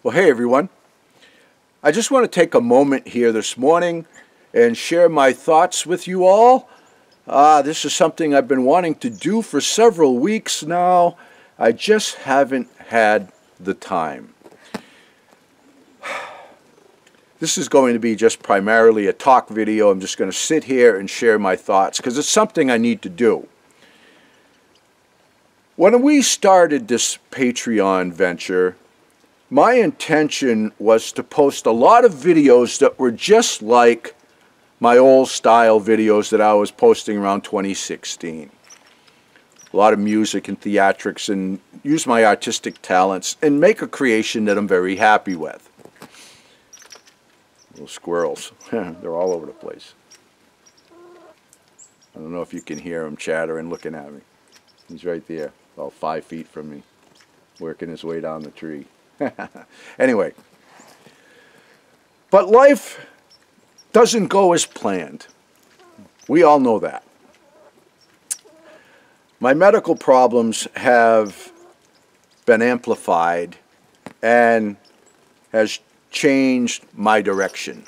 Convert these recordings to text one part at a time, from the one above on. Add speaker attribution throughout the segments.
Speaker 1: Well, hey everyone. I just want to take a moment here this morning and share my thoughts with you all. This is something I've been wanting to do for several weeks now. I just haven't had the time. This is going to be just primarily a talk video. I'm just going to sit here and share my thoughts because it's something I need to do. When we started this Patreon venture, my intention was to post a lot of videos that were just like my old style videos that I was posting around 2016. A lot of music and theatrics, and use my artistic talents and make a creation that I'm very happy with. Little squirrels, they're all over the place. I don't know if you can hear him chattering, looking at me. He's right there, about 5 feet from me, working his way down the tree. Anyway, but life doesn't go as planned. We all know that. My medical problems have been amplified and has changed my direction.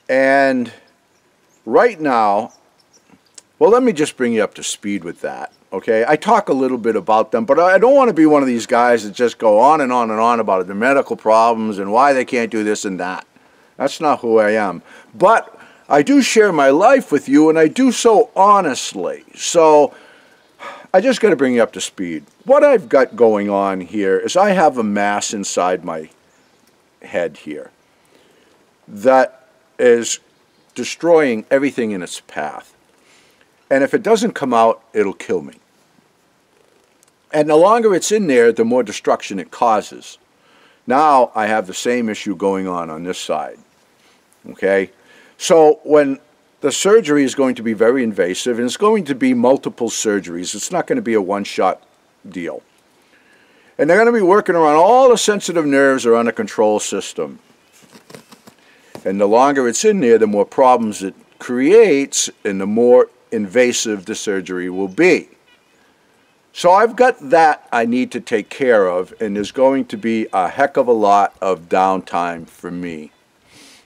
Speaker 1: And right now, well, let me just bring you up to speed with that. Okay, I talk a little bit about them, but I don't want to be one of these guys that just go on and on and on about the medical problems and why they can't do this and that. That's not who I am. But I do share my life with you, and I do so honestly. So I just got to bring you up to speed. What I've got going on here is I have a mass inside my head here that is destroying everything in its path. And if it doesn't come out, it'll kill me. And the longer it's in there, the more destruction it causes. Now I have the same issue going on this side. Okay? So when the surgery is going to be very invasive, and it's going to be multiple surgeries. It's not going to be a one-shot deal. And they're going to be working around all the sensitive nerves around the control system. And the longer it's in there, the more problems it creates, and the more invasive the surgery will be. So I've got that I need to take care of, and there's going to be a heck of a lot of downtime for me,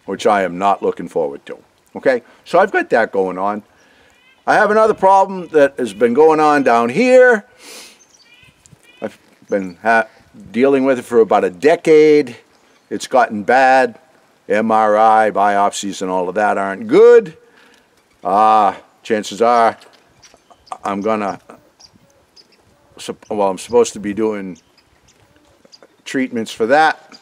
Speaker 1: which I am not looking forward to. Okay, so I've got that going on. I have another problem that has been going on down here. I've been dealing with it for about a decade. It's gotten bad. MRI, biopsies, and all of that aren't good. Chances are I'm supposed to be doing treatments for that.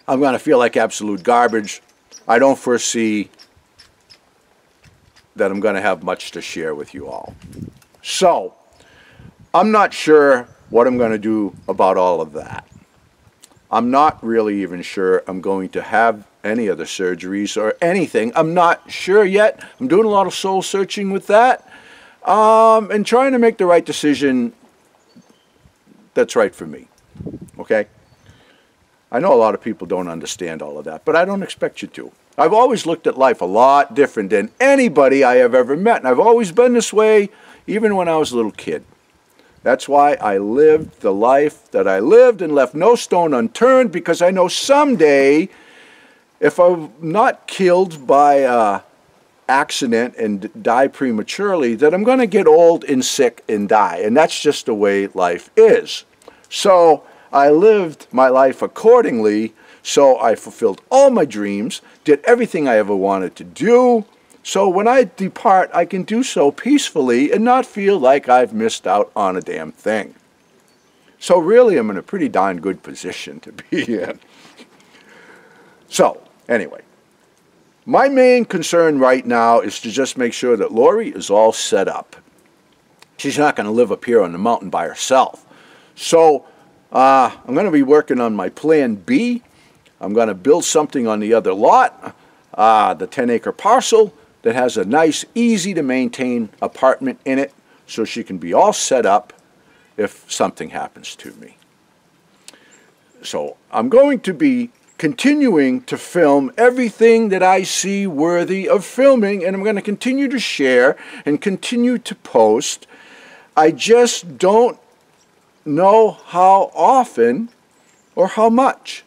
Speaker 1: I'm going to feel like absolute garbage. I don't foresee that I'm going to have much to share with you all. So, I'm not sure what I'm going to do about all of that. I'm not really even sure I'm going to have any other surgeries or anything. I'm not sure yet. I'm doing a lot of soul searching with that. And trying to make the right decision that's right for me. Okay? I know a lot of people don't understand all of that, but I don't expect you to. I've always looked at life a lot different than anybody I have ever met, and I've always been this way even when I was a little kid. That's why I lived the life that I lived and left no stone unturned, because I know someday, if I'm not killed by accident and die prematurely, that I'm going to get old and sick and die, and that's just the way life is. So I lived my life accordingly, so I fulfilled all my dreams, did everything I ever wanted to do, so when I depart I can do so peacefully and not feel like I've missed out on a damn thing. So really I'm in a pretty darn good position to be in. So anyway, my main concern right now is to just make sure that Lori is all set up. She's not going to live up here on the mountain by herself. So I'm going to be working on my plan B. I'm going to build something on the other lot, the 10-acre parcel that has a nice, easy-to-maintain apartment in it, so she can be all set up if something happens to me. So I'm going to be continuing to film everything that I see worthy of filming, and I'm going to continue to share and continue to post. I just don't know how often or how much?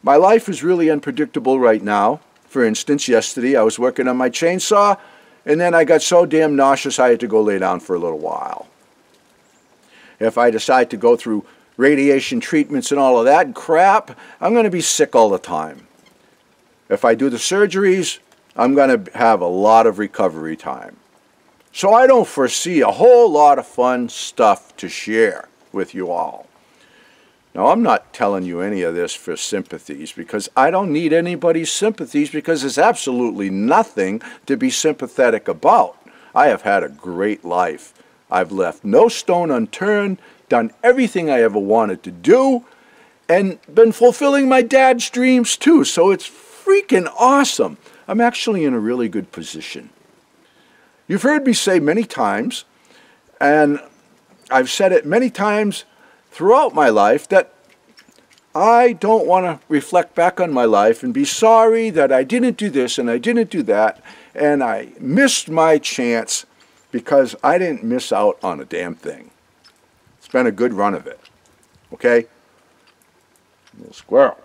Speaker 1: My life is really unpredictable right now. For instance, yesterday I was working on my chainsaw, and then I got so damn nauseous I had to go lay down for a little while. If I decide to go through radiation treatments and all of that crap, I'm going to be sick all the time. If I do the surgeries, I'm going to have a lot of recovery time. So I don't foresee a whole lot of fun stuff to share with you all. Now, I'm not telling you any of this for sympathies, because I don't need anybody's sympathies, because there's absolutely nothing to be sympathetic about. I have had a great life. I've left no stone unturned, done everything I ever wanted to do, and been fulfilling my dad's dreams too. So it's freaking awesome. I'm actually in a really good position. You've heard me say many times, and I've said it many times throughout my life, that I don't want to reflect back on my life and be sorry that I didn't do this and I didn't do that, and I missed my chance, because I didn't miss out on a damn thing. It's been a good run of it. Okay? Little squirrel.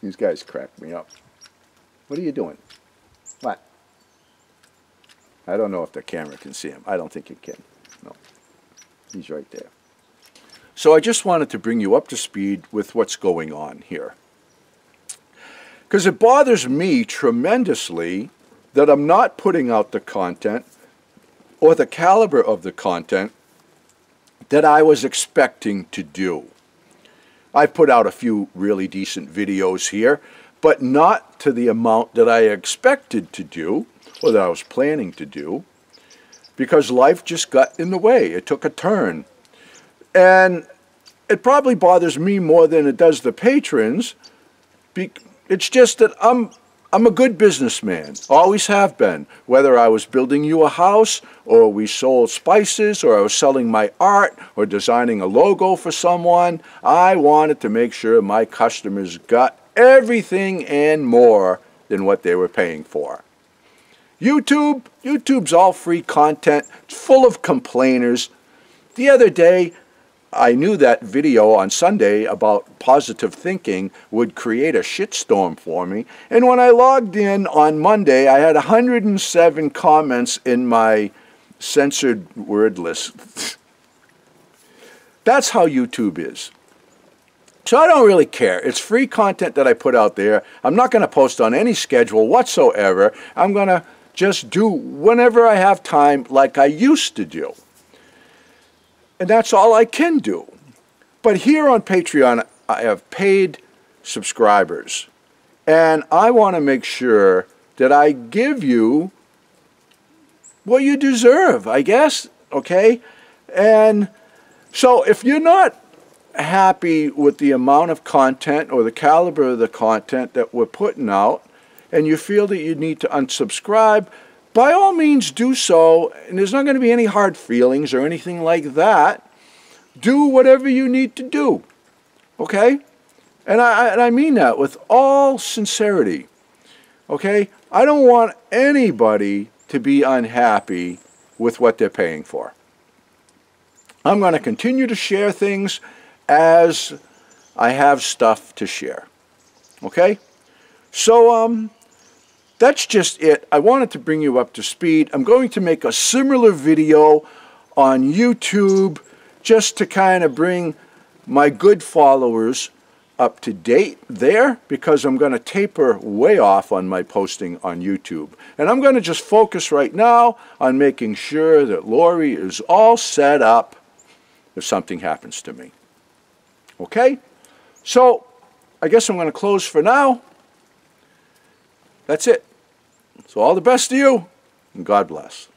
Speaker 1: These guys crack me up. What are you doing? What? I don't know if the camera can see him. I don't think it can. No. He's right there. So I just wanted to bring you up to speed with what's going on here. Because it bothers me tremendously that I'm not putting out the content, or the caliber of the content, that I was expecting to do. I've put out a few really decent videos here, but not to the amount that I expected to do, or that I was planning to do, because life just got in the way. It took a turn. And it probably bothers me more than it does the patrons. It's just that I'm a good businessman, always have been. Whether I was building you a house, or we sold spices, or I was selling my art, or designing a logo for someone, I wanted to make sure my customers got everything and more than what they were paying for. YouTube's all free content. It's full of complainers. The other day, I knew that video on Sunday about positive thinking would create a shitstorm for me. And when I logged in on Monday, I had 107 comments in my censored word list. That's how YouTube is. So I don't really care. It's free content that I put out there. I'm not going to post on any schedule whatsoever. I'm going to just do whenever I have time, like I used to do. And that's all I can do. But here on Patreon, I have paid subscribers. And I want to make sure that I give you what you deserve, I guess. Okay? And so if you're not happy with the amount of content or the caliber of the content that we're putting out, and you feel that you need to unsubscribe, by all means do so, and there's not going to be any hard feelings or anything like that. Do whatever you need to do, okay? And I mean that with all sincerity, okay? I don't want anybody to be unhappy with what they're paying for. I'm going to continue to share things as I have stuff to share, okay? So, that's just it. I wanted to bring you up to speed. I'm going to make a similar video on YouTube just to kind of bring my good followers up to date there, because I'm going to taper way off on my posting on YouTube. And I'm going to just focus right now on making sure that Lori is all set up if something happens to me. Okay? So, I guess I'm going to close for now. That's it. So all the best to you, and God bless.